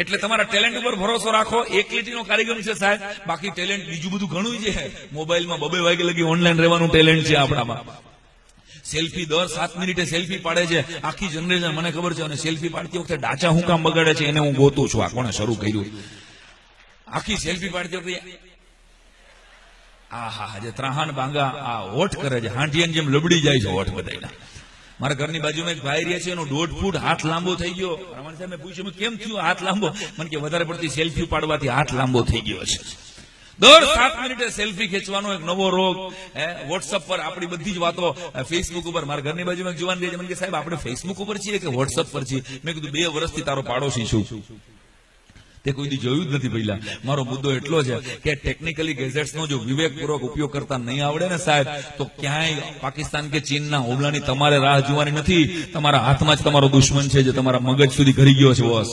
એટલે તમારા ટેલેન્ટ ઉપર ભરોસો રાખો. એક લીટીનો કાર્યક્રમ છે સાહેબ, બાકી ટેલેન્ટ બીજું બધું ઘણું છે. મોબાઈલમાં 2 વાગે લગી ઓનલાઈન રહેવાનું ટેલેન્ટ છે આપણામાં. સેલ્ફી દર 7 મિનિટે સેલ્ફી પાડે છે આખી જનરેશન, મને ખબર છે. અને સેલ્ફી પાડતી વખતે ડાચા હું કામ બગાડે છે એને હું ગોતું છું. આ કોણે શરૂ કર્યું? આખી સેલ્ફી પાડતી વખતે જે ત્રાહાન બાંગા આ હોઠ કરે છે, હાંડિયાની જેમ લબડી જાય છે હોઠ બધાયના. મારા ઘરની બાજુમાં એક ભાઈ રહે છે, એનો 1.5 ફૂટ હાથ લાંબો થઈ ગયો. રમણ સાહેબ મેં પૂછ્યું કેમ થયું હાથ લાંબો? મને કે વધારે પડતી સેલ્ફી પાડવાથી હાથ લાંબો થઈ ગયો છે. દર 7 મિનિટે સેલ્ફી ખેંચવાનો એક નવો રોગ. વોટ્સઅપ પર આપણી બધી જ વાતો ફેસબુક ઉપર. મારા ઘરની બાજુમાં એક જુવાન રહે છે, મને કે સાહેબ આપણે ફેસબુક ઉપર છીએ કે વોટ્સઅપ પર છીએ? મેં કીધું 2 વર્ષથી તારો પાડોશી છું, તે કોઈ દી જોયું જ નથી. પહેલા મારો મુદ્દો એટલો છે કે ટેકનિકલી ગેજેટ્સનો જો વિવેકપૂર્વક ઉપયોગ કરતા નહીં આવડે ને સાહેબ, તો ક્યાંય પાકિસ્તાન કે ચીનના હુમલાની તમારે રાહ જોવાની નથી. તમારા હાથમાં જ તમારો દુશ્મન છે જે તમારા મગજ સુધી ઘરી ગયો છે. બોસ,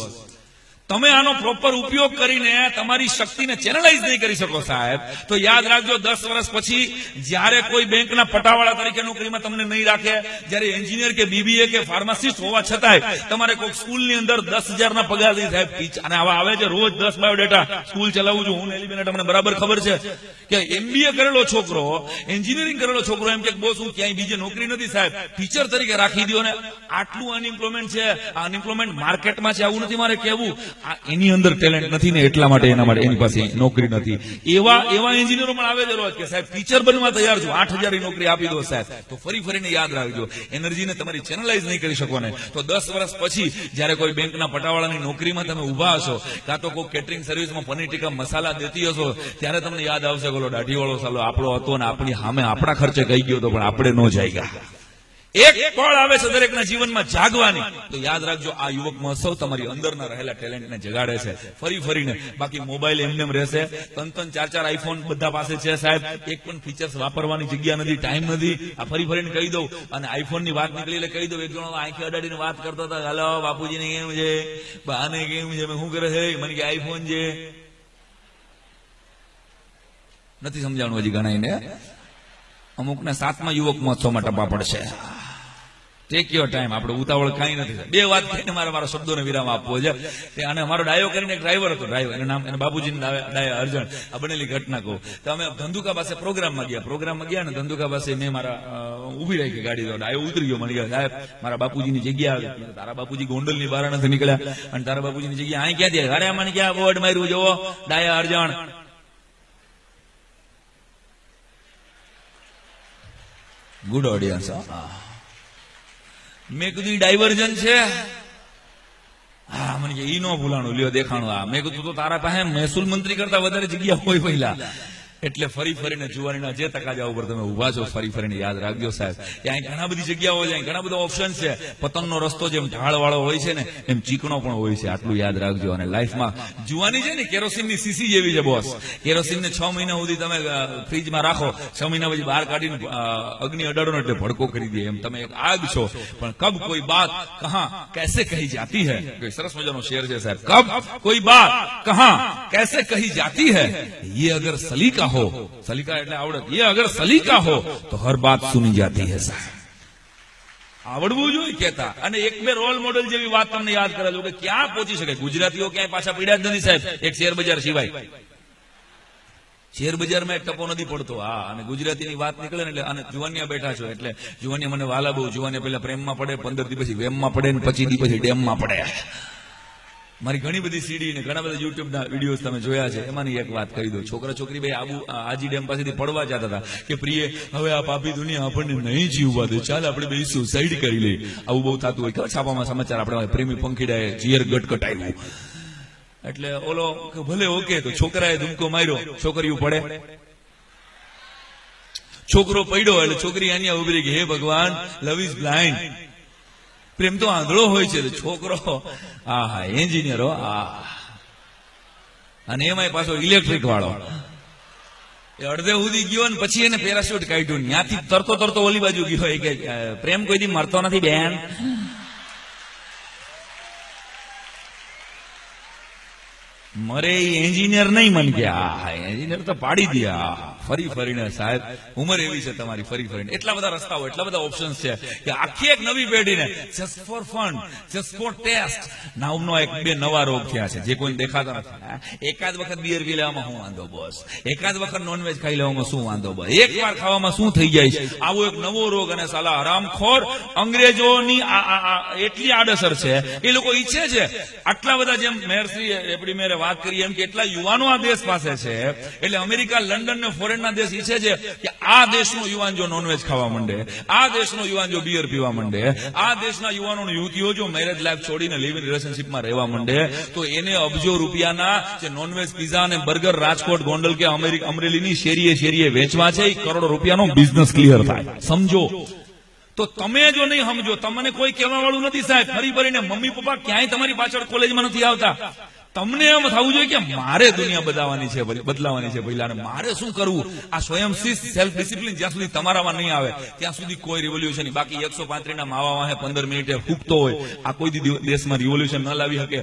તમે આનો પ્રોપર ઉપયોગ કરીને તમારી શક્તિને ચેનલાઇઝ નહીં કરી શકો સાહેબ, તો યાદ રાખજો 10 વર્ષ પછી જ્યારે કોઈ બેંકના પટાવાળા તરીકે નોકરીમાં તમને નહીં રાખે, જ્યારે એન્જિનિયર કે બીબીએ કે ફાર્માસિસ્ટ હોવા છતાંય તમારે કોઈ સ્કૂલની અંદર 10,000 ના પગાર દઈ સાહેબ. અને આવા આવે છે રોજ 10 બાયોડેટા. સ્કૂલ ચલાવું છું હું, એલિમેન્ટ મને બરાબર ખબર છે કે એમબીએ કરેલો છોકરો, એન્જિનિયરિંગ કરેલો છોકરો એમ કે બોસ હું ક્યાંય બીજે નોકરી નથી સાહેબ, ટીચર તરીકે રાખી દો. ને આટલું અનએમ્પ્લોયમેન્ટ છે, આ અનએમ્પ્લોયમેન્ટ માર્કેટમાં છે, આવું નથી મારે કહેવું. એની અંદર ટેલેન્ટ નથી ને એટલા માટે એની પાસે નોકરી નથી. એવા એન્જિનિયરો પણ આવે છે રોજ કે સાહેબ ટીચર બનવા તૈયાર છું, 8,000 ની નોકરી આપી દો સાહેબ. તો ફરીને યાદ રાખજો, એનર્જીને તમારી ચેનલાઇઝ નહીં કરી શકો ને તો 10 વર્ષ પછી જ્યારે કોઈ બેંકના પટાવાળાની નોકરીમાં તમે ઉભા હશો, કાં તો કોઈ કેટરિંગ સર્વિસમાં પનીર ટીકા મસાલા દેતી હશો, ત્યારે તમને યાદ આવશે બોલો દાઢીવાળો સાલો આપણો હતો ને આપણી સામે આપણા ખર્ચે કહી ગયો હતો, પણ આપણે ન જાગ્યા. એક પળ આવે છે દરેકના જીવનમાં જાગવાની, તો યાદ રાખજો આ યુવક મહોત્સવ તમારી અંદરના રહેલા ટેલેન્ટને જગાડે છે ફરીને. બાકી મોબાઈલ એમને રહેશે, 3-3, 4-4 આઈફોન બધા પાસે છે સાહેબ, એક પણ ફીચર્સ વાપરવાની જગ્યા નથી, ટાઈમ નથી. આ ફરીને કહી દઉં. અને આઈફોન ની વાત નીકળી એટલે કહી દઉં, એક જણો આંખે અડાડીને વાત કરતો હતા, હાલો બાપુજી ને કેમ છે, બાને કેમ છે, શું કરે છે, મને કે આઈફોન છે. નથી સમજાણું હજી ઘણાઈને. અમુક ને 7મા યુવક મહોત્સવમાં ટપા પડશે. ટેક યોર ટાઈમ, આપણે ઉતાવળ કઈ નથી. 2 વાત કહીને મારા શબ્દોને વિરામ આપવો છે. અને અમારો ડાયો કરીને એક ડ્રાઈવર હતો, એનું નામ એને બાબુજી ડાયા અર્જણ. આ બનેલી ઘટના કહું તો અમે ધંધુકા પાસે પ્રોગ્રામમાં ગયા ને ધંધુકા પાસે મેં મારા ઉભી રાખી ગાડી, તો ડાયો ઉતરી ગયો. મને કહે સાહેબ મારા બાપુજીની જગ્યા આવી. તારા બાપુજી ગોંડલ ની બહાર નથી નીકળ્યા અને તારા બાપુજીની જગ્યા અહીં ક્યાંથી? અરે મને ક્યાં બોર્ડ માર્યું જોવો, ડાયા અર્જણ. Good audience. મેં કીધું ડાયવર્જન છે. મને ઈ નો ભૂલાણું લ્યો દેખાણું. મેં કીધું તો તારા પાસે મહેસૂલ મંત્રી કરતા વધારે જગ્યા હોય પહેલા. એટલે ફરીને જુવાનીના જે તકાજા ઉપર તમે ઉભા છો, ફરીને યાદ રાખજો સાહેબ, ત્યાં ઘણા બધી જગ્યાઓ છે, ઘણા બધા ઓપ્શન છે. પતંગનો રસ્તો જેમ ઢાળ વાળો હોય છે ને એમ ચીકણો પણ હોય છે, આટલું યાદ રાખજો. અને લાઈફમાં જુવાની છે ને કેરોસીનની સીસી જેવી છે બોસ. કેરોસીનને 6 મહિના સુધી તમે ફ્રીજમાં રાખો, 6 મહિના પછી બહાર કાઢીને અગ્નિ અડાડો ને એટલે ભડકો કરી દે. એમ તમે એક આગ છો, પણ કબ કોઈ બાત કહા कैसे कही जाती है, સરસ મજાનો શેર છે સાહેબ. કબ કોઈ બાત કહા कैसे कही जाती है, ये अगर सलीका हो, सलीका એટલે આવડત, ये अगर सलीका हो तो हर बात सुनी जाती है साहब. આવડવું જોઈએ કેતા. અને 1-2 રોલ મોડેલ જેવી વાત તમને યાદ કરાવું કે ક્યાં પહોંચી શકે. ગુજરાતીઓ ક્યાંય પાછા પીડ્યા જ નથી સાહેબ, એક શેર બજાર સિવાય. શેર બજારમાં એક ટપો નથી પડતો. અને ગુજરાતીની વાત નીકળે ને એટલે, અને જુવાનિયા બેઠા છો એટલે જુવાનિયા મને વાલા બહુ. જુવાનિયા પેલા પ્રેમમાં પડે, 15 દી પછી વેમમાં પડે ને 25 દી પછી ડેમમાં પડે. મારી ઘણી બધી સીડી ને ઘણા બધા યુટ્યુબના વિડીયોઝ તમે જોયા છે. એમાંની એક વાત કહી દો. છોકરા છોકરી ભાઈ આજી ડેમ પાસેથી પડવા જતા હતા કે પ્રિય હવે આ પાપી દુનિયા આપણને નહીં જીવવા દે, ચાલ આપણે બે સુસાઇડ કરી લઈએ. આવું બહુ થતું હોય. ખબર છાપામાં સમાચાર આપણે પ્રેમી પંખીડાએ જીયર ગટકટાયું. એટલે ઓલો ભલે ઓકે, તો છોકરાએ ધુમકો માર્યો, છોકરીઓ પડે. છોકરો પડ્યો એટલે છોકરી અહીંયા ઉભી રહી ગઈ, હે ભગવાન લવ ઇઝ બ્લાઇન્ડ. પ્રેમ તો આંધળો હોય છે. છોકરો એન્જિનિયરો, અને એમાંય પાછો ઇલેક્ટ્રિક વાળો, એ અડધે સુધી ગયો ને પછી એને પેરાશૂટ કાઢ્યું. ત્યાંથી તરતો ઓલી બાજુ ગયો. કે પ્રેમ કોઈ દી મરતો નથી બેન. મરે એન્જિનિયર નહીં મન ગયા, એન્જિનિયર તો પાડી દિયા. ફરી ફરીને સાહેબ ઉંમર એવી છે તમારી, ફરી ફરીને એટલા બધા રસ્તાઓ, એટલા બધા ઓપ્શન્સ છે કે આખી એક નવી પેઢીને just for fun, just for test નામનો એક બે નવા રોગ થયા છે જે કોઈને દેખાતા નથી. એકાદ વખત બિયર પી લેવામાં શું વાંધો બોસ, એકાદ વખત નોનવેજ ખાઈ લેવામાં શું વાંધો બોસ, એક વાર ખાવામાં શું થઈ જાય છે, આવો એક નવો રોગ. અને સાલા હરામખોર અંગ્રેજોની એટલી આડઅસર છે, એ લોકો ઈચ્છે છે આટલા બધા, જેમ મેયરશ્રી એપડી મેરે વાત કરી એમ કે એટલા યુવાનો આ દેશ પાસે છે, એટલે અમેરિકા, લંડન ને ફોરેનના દેશ ઈચ્છે છે કે આ દેશનો યુવાન જો નોનવેજ ખાવા માંડે, આ દેશનો યુવાન જો બિયર પીવા માંડે, આ દેશના યુવાનો યુવતીઓ જો મેરેજ લાઈફ છોડીને લિવ ઇન રિલેશનશીપમાં રહેવા માંડે, તો એને અબજો રૂપિયાના જે નોનવેજ પીઝા અને બર્ગર રાજકોટ, ગોંડલ કે અમરેલીની શેરીએ શેરીએ વેચવા છે, એ કરોડો રૂપિયાનો બિઝનેસ ક્લિયર થાય. સમજો. તો તમે જો નહીં સમજો, તમને કોઈ કહેવા વાળું નથી સાહેબ. ફરી ફરીને મમ્મી પપ્પા ક્યાંય તમારી પાછળ કોલેજમાં નથી આવતા. તમને એમ થવું જોઈએ કે મારે દુનિયા બદલાવાની છે પહેલા, અને મારે શું કરવું. આ સ્વયં શિસ્ત, સેલ્ફ ડિસિપ્લિન જ્યાં સુધી તમારામાં નહીં આવે ત્યાં સુધી કોઈ રિવોલ્યુશન નહીં. બાકી 135 ના માવા વાહે 15 મિનિટે ફૂંકતો હોય, આ કોઈ દેશમાં રિવોલ્યુશન ન લાવી શકે.